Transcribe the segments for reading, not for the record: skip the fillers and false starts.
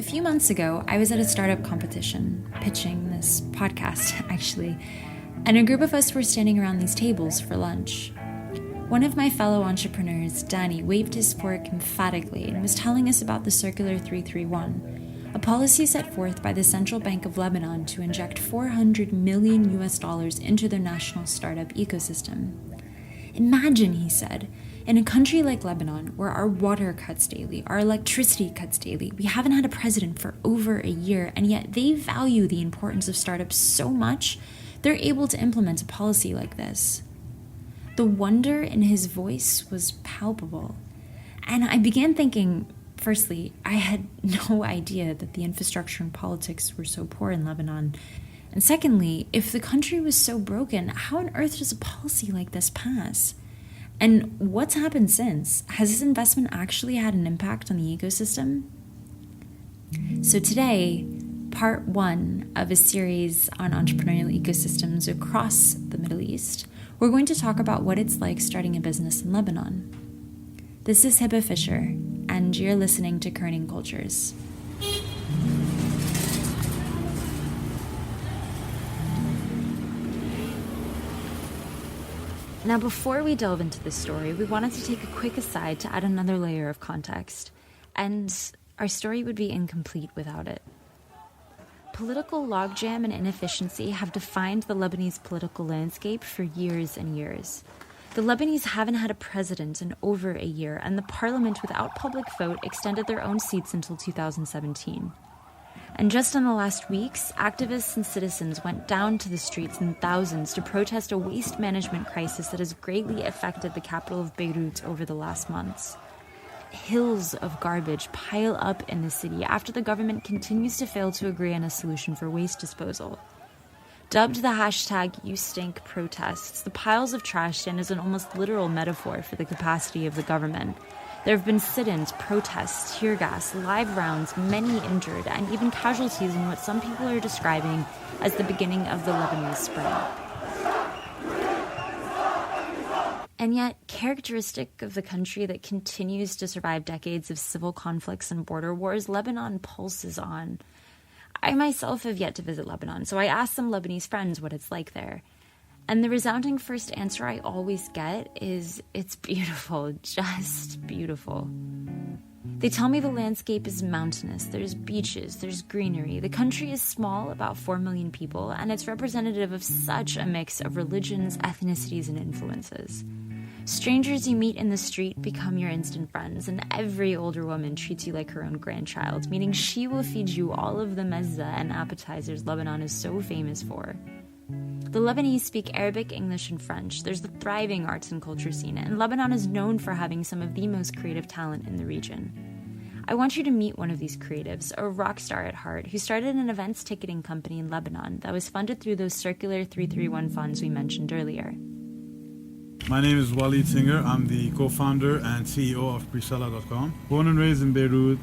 A few months ago, I was at a startup competition, pitching this podcast, actually, and a group of us were standing around these tables for lunch. One of my fellow entrepreneurs, Danny, waved his fork emphatically and was telling us about the Circular 331, a policy set forth by the Central Bank of Lebanon to inject $400 million into their national startup ecosystem. Imagine, he said, in a country like Lebanon, where our water cuts daily, our electricity cuts daily, we haven't had a president for over a year, and yet they value the importance of startups so much, they're able to implement a policy like this. The wonder in his voice was palpable. And I began thinking, firstly, I had no idea that the infrastructure and politics were so poor in Lebanon. And secondly, if the country was so broken, how on earth does a policy like this pass? And what's happened since? Has this investment actually had an impact on the ecosystem? So today, part one of a series on entrepreneurial ecosystems across the Middle East, we're going to talk about what it's like starting a business in Lebanon. This is Hiba Fisher, and you're listening to Kerning Cultures. Now, before we delve into this story, we wanted to take a quick aside to add another layer of context, and our story would be incomplete without it. Political logjam and inefficiency have defined the Lebanese political landscape for years and years. The Lebanese haven't had a president in over a year, and the parliament without public vote extended their own seats until 2017. And just in the last weeks, activists and citizens went down to the streets in thousands to protest a waste management crisis that has greatly affected the capital of Beirut over the last months. Hills of garbage pile up in the city after the government continues to fail to agree on a solution for waste disposal. Dubbed the #YouStink protests, the piles of trash stand as an almost literal metaphor for the capacity of the government. There have been sit-ins, protests, tear gas, live rounds, many injured, and even casualties in what some people are describing as the beginning of the Lebanese Spring. And yet, characteristic of the country that continues to survive decades of civil conflicts and border wars, Lebanon pulses on. I myself have yet to visit Lebanon, so I asked some Lebanese friends what it's like there. And the resounding first answer I always get is, it's beautiful, just beautiful. They tell me the landscape is mountainous, there's beaches, there's greenery. The country is small, about 4 million people, and it's representative of such a mix of religions, ethnicities, and influences. Strangers you meet in the street become your instant friends, and every older woman treats you like her own grandchild, meaning she will feed you all of the mezza and appetizers Lebanon is so famous for. The Lebanese speak Arabic, English, and French. There's the thriving arts and culture scene, and Lebanon is known for having some of the most creative talent in the region. I want you to meet one of these creatives, a rock star at heart, who started an events ticketing company in Lebanon that was funded through those Circular 331 funds we mentioned earlier. My name is Walid Singer. I'm the co-founder and CEO of Presella.com. Born and raised in Beirut.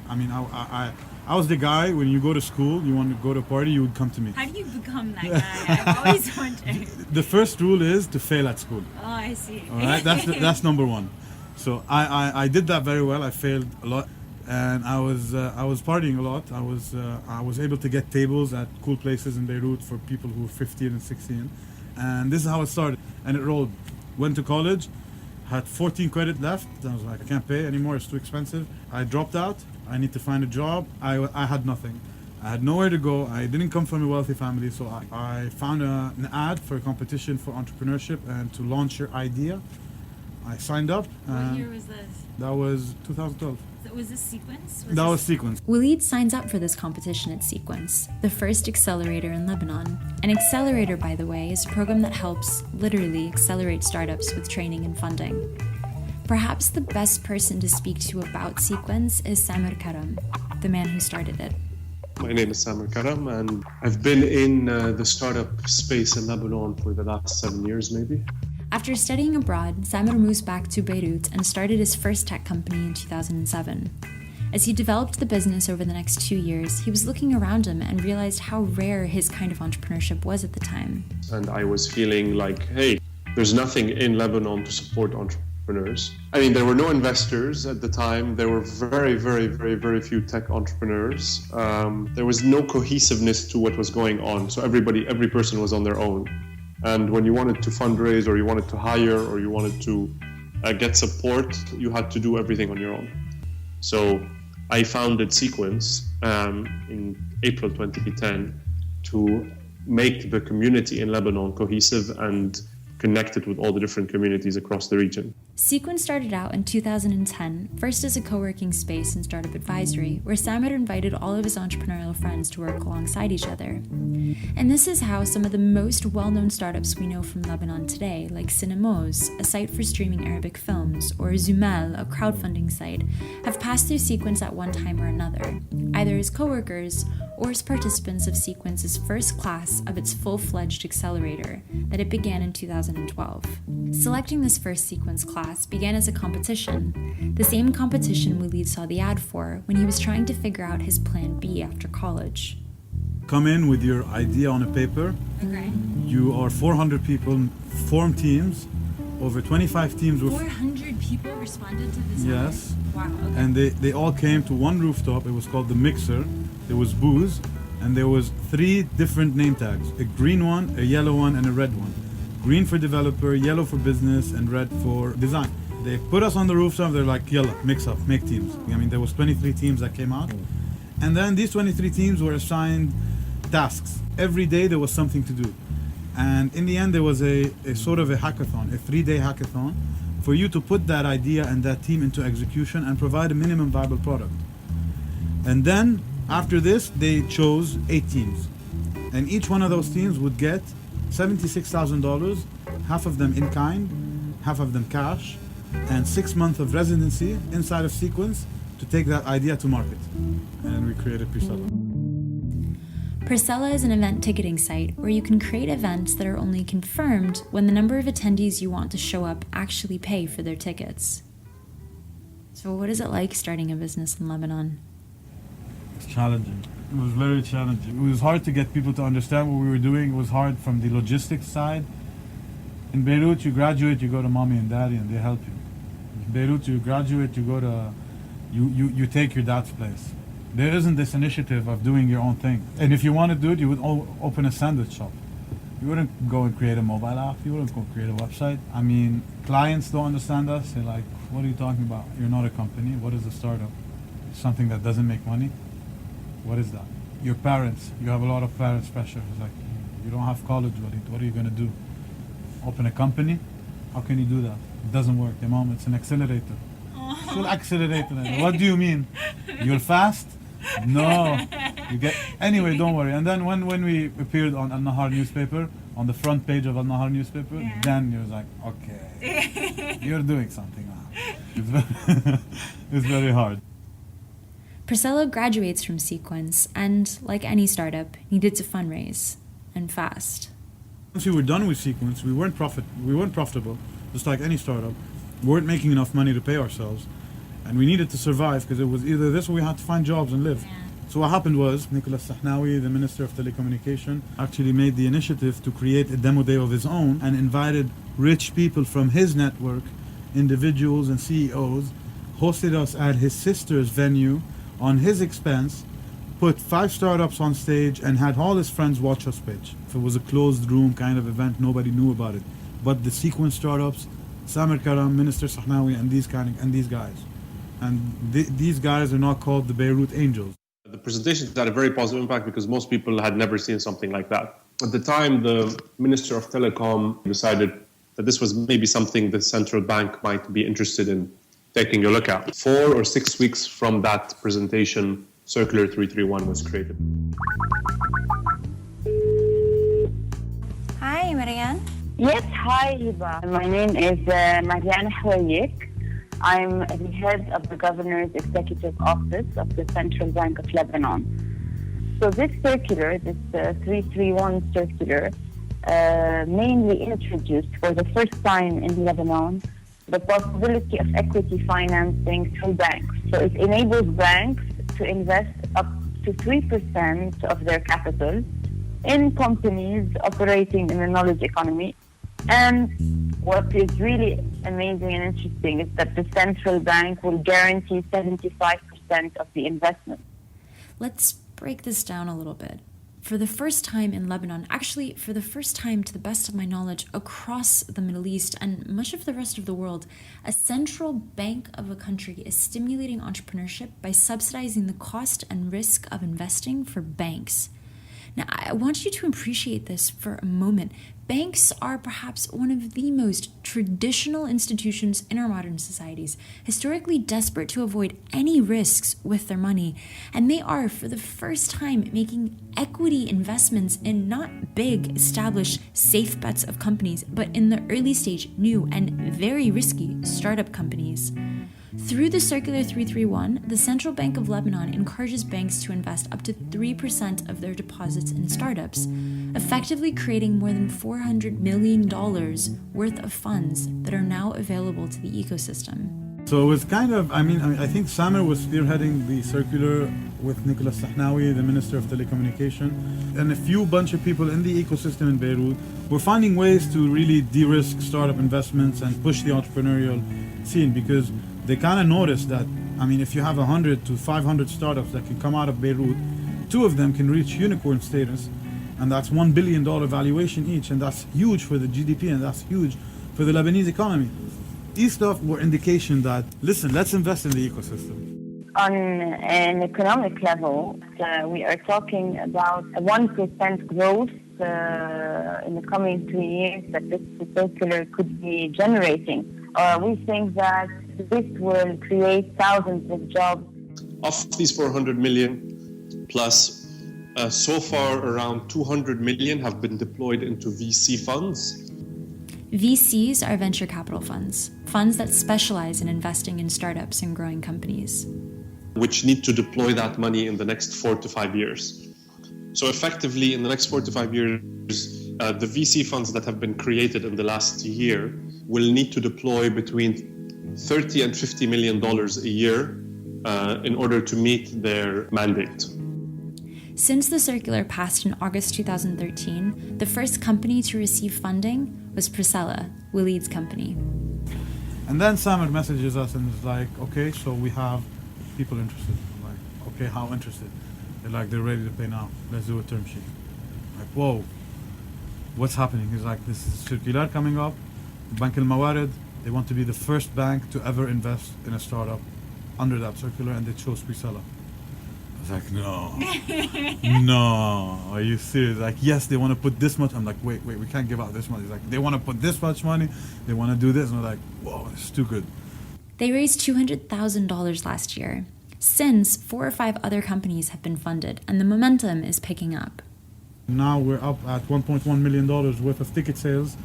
I was the guy, when you go to school, you want to go to a party, you would come to me. How do you become that guy? I've always wondered. The first rule is to fail at school. Oh, I see. All right, that's number one. So I did that very well. I failed a lot, and I was partying a lot. I was able to get tables at cool places in Beirut for people who were 15 and 16, and this is how it started. And it rolled. Went to college, had 14 credit left. I was like, I can't pay anymore. It's too expensive. I dropped out. I need to find a job. I had nothing. I had nowhere to go. I didn't come from a wealthy family, so I found an ad for a competition for entrepreneurship and to launch your idea. I signed up. What year was this? That was 2012. So was this Seeqnce? That was Seeqnce. Walid signs up for this competition at Seeqnce, the first accelerator in Lebanon. An accelerator, by the way, is a program that helps literally accelerate startups with training and funding. Perhaps the best person to speak to about Seeqnce is Karam, the man who started it. My name is Karam, and I've been in the startup space in Lebanon for the last 7 years, maybe. After studying abroad, Samir moves back to Beirut and started his first tech company in 2007. As he developed the business over the next 2 years, he was looking around him and realized how rare his kind of entrepreneurship was at the time. And I was feeling like, hey, there's nothing in Lebanon to support entrepreneurs. I mean, there were no investors at the time. There were very, very, very, very few tech entrepreneurs. There was no cohesiveness to what was going on. So every person was on their own. And when you wanted to fundraise, or you wanted to hire, or you wanted to get support, you had to do everything on your own. So I founded Seeqnce in April 2010 to make the community in Lebanon cohesive and connected with all the different communities across the region. Seeqnce started out in 2010, first as a co-working space and startup advisory, where Sam had invited all of his entrepreneurial friends to work alongside each other. And this is how some of the most well-known startups we know from Lebanon today, like Seeqnce, a site for streaming Arabic films, or Zumel, a crowdfunding site, have passed through Seeqnce at one time or another, either as co-workers or as participants of Seeqnce's first class of its full-fledged accelerator that it began in 2012. Selecting this first Seeqnce class began as a competition, the same competition Walid saw the ad for when he was trying to figure out his plan B after college. Come in with your idea on a paper. Okay. You are 400 people, form teams. Over 25 teams were... 400 people responded to this Yes. ad? Wow, okay. And they all came to one rooftop. It was called the Mixer. There was booze, and there was 3 different name tags: a green one, a yellow one, and a red one. Green for developer, yellow for business, and red for design. They put us on the rooftop. They're like, yalla, mix up, make teams. I mean, there was 23 teams that came out, and then these 23 teams were assigned tasks. Every day there was something to do, and in the end there was a sort of a hackathon, a 3-day hackathon, for you to put that idea and that team into execution and provide a minimum viable product. And then after this, they chose 8 teams, and each one of those teams would get $76,000, half of them in kind, half of them cash, and 6 months of residency inside of Seeqnce to take that idea to market. And we created Priscilla. Priscilla is an event ticketing site where you can create events that are only confirmed when the number of attendees you want to show up actually pay for their tickets. So what is it like starting a business in Lebanon? It's challenging. It was very challenging. It was hard to get people to understand what we were doing. It was hard from the logistics side. In Beirut, you graduate, you go to mommy and daddy, and they help you. In Beirut, you graduate, you go to, you take your dad's place. There isn't this initiative of doing your own thing. And if you want to do it, you would open a sandwich shop. You wouldn't go and create a mobile app. You wouldn't go create a website. I mean, clients don't understand us. They're like, what are you talking about? You're not a company. What is a startup? Something that doesn't make money? What is that? Your parents, you have a lot of parents' pressure. It's like, you don't have college, Walid. What are you going to do? Open a company? How can you do that? It doesn't work. Your mom, it's an accelerator. Still accelerator. What do you mean? You're fast? No. You get anyway, don't worry. And then when we appeared on Al Nahar newspaper, on the front page of Al Nahar newspaper, then you're like, okay, you're doing something now. It's very hard. Priscilla graduates from Seeqnce and, like any startup, needed to fundraise, and fast. Once we were done with Seeqnce, we weren't profitable, just like any startup. We weren't making enough money to pay ourselves, and we needed to survive because it was either this or we had to find jobs and live. So what happened was, Seeqnce, the Minister of Telecommunication, actually made the initiative to create a demo day of his own and invited rich people from his network, individuals and CEOs, hosted us at his sister's venue on his expense, put 5 startups on stage, and had all his friends watch us pitch. If it was a closed room kind of event, nobody knew about it. But the Seeqnce startups, Karam, Minister Seeqnce, and these guys. And these guys are now called the Beirut Angels. The presentations had a very positive impact because most people had never seen something like that. At the time, the Minister of Telecom decided that this was maybe something the central bank might be interested in taking a look at. 4 or 6 weeks from that presentation, Circular 331 was created. Hi, Marianne. Yes, hi, Hiba. My name is Marianne Hoayek. I'm the head of the Governor's Executive Office of the Central Bank of Lebanon. So this circular, this 331 circular, mainly introduced for the first time in Lebanon the possibility of equity financing through banks. So it enables banks to invest up to 3% of their capital in companies operating in the knowledge economy. And what is really amazing and interesting is that the central bank will guarantee 75% of the investment. Let's break this down a little bit. For the first time in Lebanon, actually for the first time to the best of my knowledge across the Middle East and much of the rest of the world, a central bank of a country is stimulating entrepreneurship by subsidizing the cost and risk of investing for banks. Now, I want you to appreciate this for a moment. Banks are perhaps one of the most traditional institutions in our modern societies, historically desperate to avoid any risks with their money, and they are, for the first time, making equity investments in not big, established, safe bets of companies, but in the early stage, new, and very risky startup companies. Through the Circular 331, the Central Bank of Lebanon encourages banks to invest up to 3% of their deposits in startups, effectively creating more than $400 million worth of funds that are now available to the ecosystem. So it was kind of, I think Samer was spearheading the circular with Nicolas Sahnawi, the Minister of Telecommunication, and a bunch of people in the ecosystem in Beirut were finding ways to really de-risk startup investments and push the entrepreneurial scene, because they kind of noticed that, if you have 100 to 500 startups that can come out of Beirut, 2 of them can reach unicorn status, and that's $1 billion valuation each, and that's huge for the GDP, and that's huge for the Lebanese economy. These stuff were indication that, listen, let's invest in the ecosystem. On an economic level, we are talking about a 1% growth in the coming 2 years that this circular could be generating. We think that this will create thousands of jobs. Of these 400 million plus, so far around 200 million have been deployed into VC funds. VCs are venture capital funds that specialize in investing in startups and growing companies, which need to deploy that money in the next 4 to 5 years. So effectively, in the next 4 to 5 years, the VC funds that have been created in the last year will need to deploy between $30 and $50 million a year in order to meet their mandate. Since the circular passed in August 2013, the first company to receive funding was Priscilla, Walid's company. And then Samer messages us and is like, okay, so we have people interested. I'm like, okay, how interested? They're like, they're ready to pay now. Let's do a term sheet. I'm like, whoa, what's happening? He's like, this is circular coming up. Bank Al Mawarid, they want to be the first bank to ever invest in a startup under that circular, and they chose Priscilla. I was like, no, are you serious? Like, yes, they want to put this much. I'm like, wait, we can't give out this much. He's like, they want to put this much money, they want to do this. And I'm like, whoa, it's too good. They raised $200,000 last year. Since, 4 or 5 other companies have been funded, and the momentum is picking up. Now we're up at $1.1 million worth of ticket sales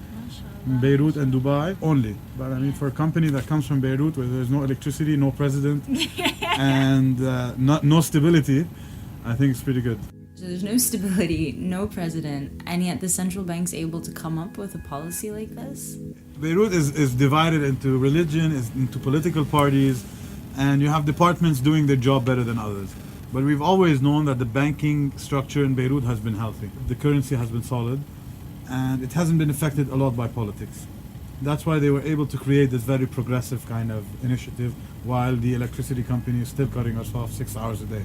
in Beirut and Dubai only. But for a company that comes from Beirut, where there's no electricity, no president, and no stability, I think it's pretty good. So there's no stability, no president, and yet the central bank's able to come up with a policy like this? Beirut is divided into religion, into political parties, and you have departments doing their job better than others. But we've always known that the banking structure in Beirut has been healthy. The currency has been solid, and it hasn't been affected a lot by politics. That's why they were able to create this very progressive kind of initiative, while the electricity company is still cutting us off 6 hours a day.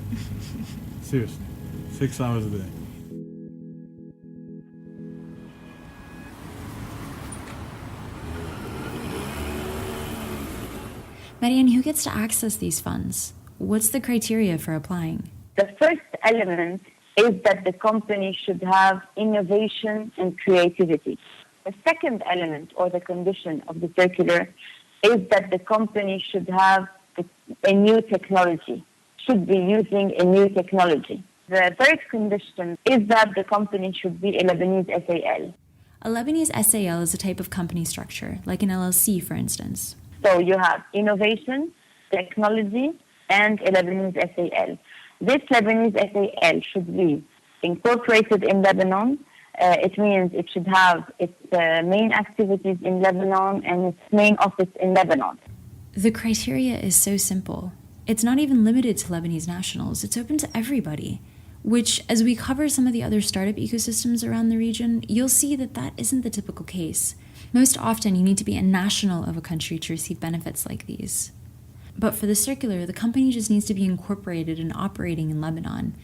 Seriously, 6 hours a day. Marianne, who gets to access these funds? What's the criteria for applying? The first element is that the company should have innovation and creativity. The second element, or the condition of the circular, is that the company should have a new technology, should be using a new technology. The third condition is that the company should be a Lebanese SAL. A Lebanese SAL is a type of company structure, like an LLC, for instance. So you have innovation, technology, and a Lebanese SAL. This Lebanese SAL should be incorporated in Lebanon. It means it should have its main activities in Lebanon and its main office in Lebanon. The criteria is so simple. It's not even limited to Lebanese nationals. It's open to everybody, which, as we cover some of the other startup ecosystems around the region, you'll see that that isn't the typical case. Most often, you need to be a national of a country to receive benefits like these. But for the circular, the company just needs to be incorporated and operating in Lebanon.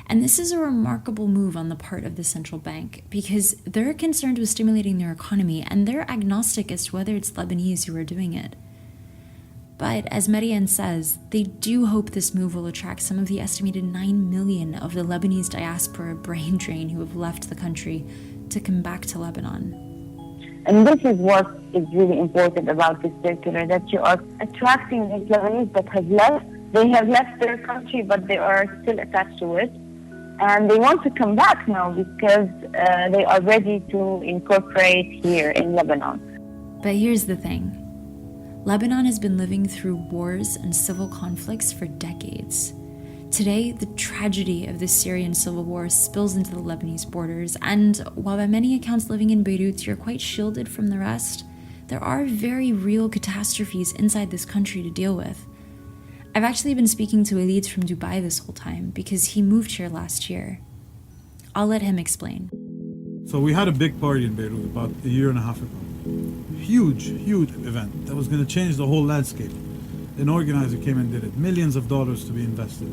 And this is a remarkable move on the part of the central bank because they're concerned with stimulating their economy and they're agnostic as to whether it's Lebanese who are doing it. But as Marianne says, they do hope this move will attract some of the estimated 9 million of the Lebanese diaspora brain drain who have left the country to come back to Lebanon. And this is what is really important about this circular, that you are attracting these Lebanese that have left. They have left their country, but they are still attached to it. And they want to come back now because they are ready to incorporate here in Lebanon. But here's the thing. Lebanon has been living through wars and civil conflicts for decades. Today, the tragedy of the Syrian civil war spills into the Lebanese borders, and while by many accounts living in Beirut you're quite shielded from the rest, there are very real catastrophes inside this country to deal with. I've actually been speaking to Walid from Dubai this whole time because he moved here last year. I'll let him explain. So we had a big party in Beirut about a year and a half ago. Huge event that was going to change the whole landscape. An organizer came and did it. Millions of dollars to be invested.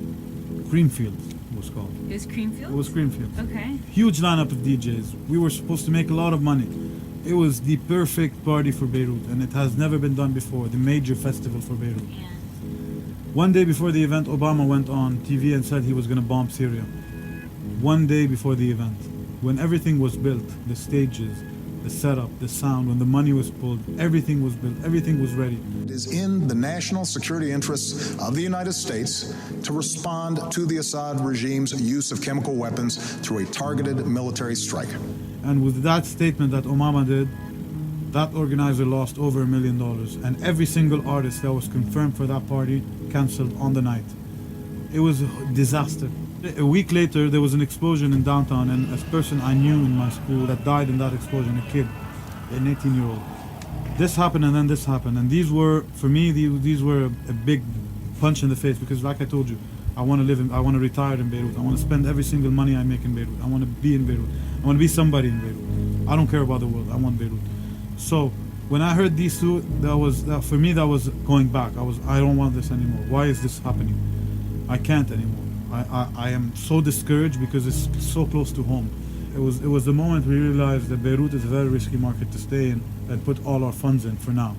Creamfield was called. It was Creamfield? It was Creamfield. Okay. Huge lineup of DJs. We were supposed to make a lot of money. It was the perfect party for Beirut, and it has never been done before. The major festival for Beirut. One day before the event, Obama went on TV and said he was going to bomb Syria. One day before the event, when everything was built, the stages, the setup, the sound, when the money was pulled, everything was built, everything was ready. It is in the national security interests of the United States to respond to the Assad regime's use of chemical weapons through a targeted military strike. And with that statement that Obama did, that organizer lost over $1 million, and every single artist that was confirmed for that party canceled on the night. It was a disaster. A week later, there was an explosion in downtown, and a person I knew in my school that died in that explosion, a kid, an 18-year-old. This happened, and then this happened, and these were, for me, these were a big punch in the face, because like I told you, I want to retire in Beirut. I want to spend every single money I make in Beirut. I want to be in Beirut. I want to be somebody in Beirut. I don't care about the world. I want Beirut. So when I heard these two, for me that was going back. I don't want this anymore. Why is this happening? I can't anymore. I am so discouraged because it's so close to home. It was the moment we realized that Beirut is a very risky market to stay in and put all our funds in for now.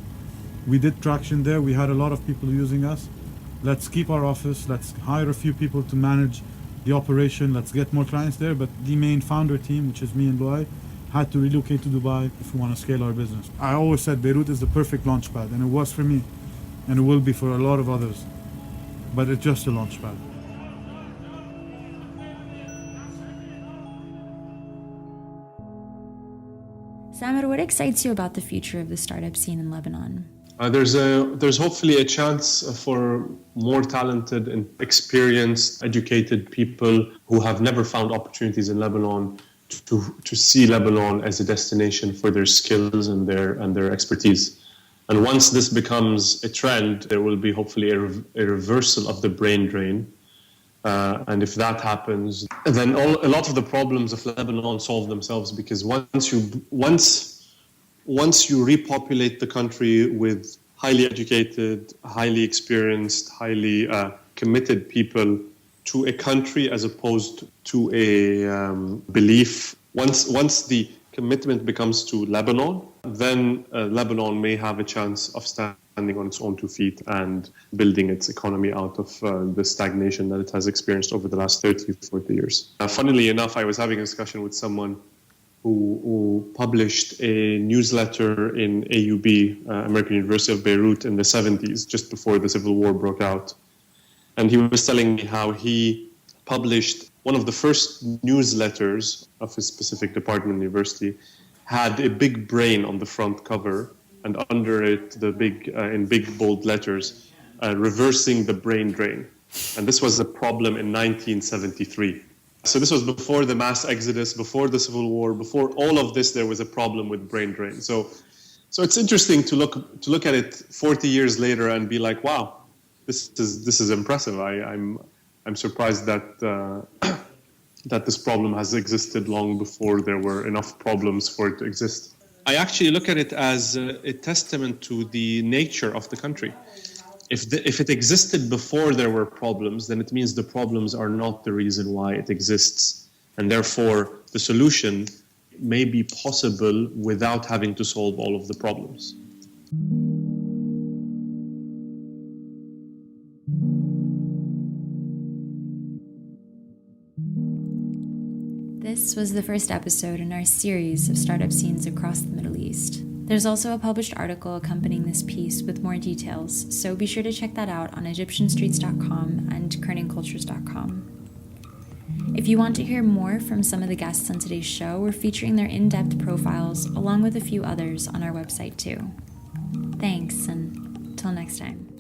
We did traction there. We had a lot of people using us. Let's keep our office. Let's hire a few people to manage the operation. Let's get more clients there. But the main founder team, which is me and Luay, had to relocate to Dubai if we want to scale our business. I always said Beirut is the perfect launch pad, and it was for me, and it will be for a lot of others. But it's just a launch pad. Samer, what excites you about the future of the startup scene in Lebanon? There's hopefully a chance for more talented and experienced, educated people who have never found opportunities in Lebanon to see Lebanon as a destination for their skills and their expertise. And once this becomes a trend, there will be hopefully a reversal of the brain drain. And if that happens, then a lot of the problems of Lebanon solve themselves, because once you repopulate the country with highly educated, highly experienced, highly committed people to a country as opposed to a belief, once the commitment becomes to Lebanon, then Lebanon may have a chance of standing on its own 2 feet and building its economy out of the stagnation that it has experienced over the last 30, 40 years. Funnily enough, I was having a discussion with someone who published a newsletter in AUB, American University of Beirut, in the 70s, just before the civil war broke out. And he was telling me how he published one of the first newsletters of his specific department university, had a big brain on the front cover, and under it, in big bold letters, reversing the brain drain. And this was a problem in 1973. So this was before the mass exodus, before the civil war, before all of this, there was a problem with brain drain. So it's interesting to look at it 40 years later and be like, wow, this is impressive. I'm surprised that that this problem has existed long before there were enough problems for it to exist. I actually look at it as a testament to the nature of the country. If it existed before there were problems, then it means the problems are not the reason why it exists. And therefore, the solution may be possible without having to solve all of the problems. This was the first episode in our series of startup scenes across the Middle East. There's also a published article accompanying this piece with more details, so be sure to check that out on EgyptianStreets.com and KerningCultures.com. If you want to hear more from some of the guests on today's show, we're featuring their in-depth profiles along with a few others on our website too. Thanks, and till next time.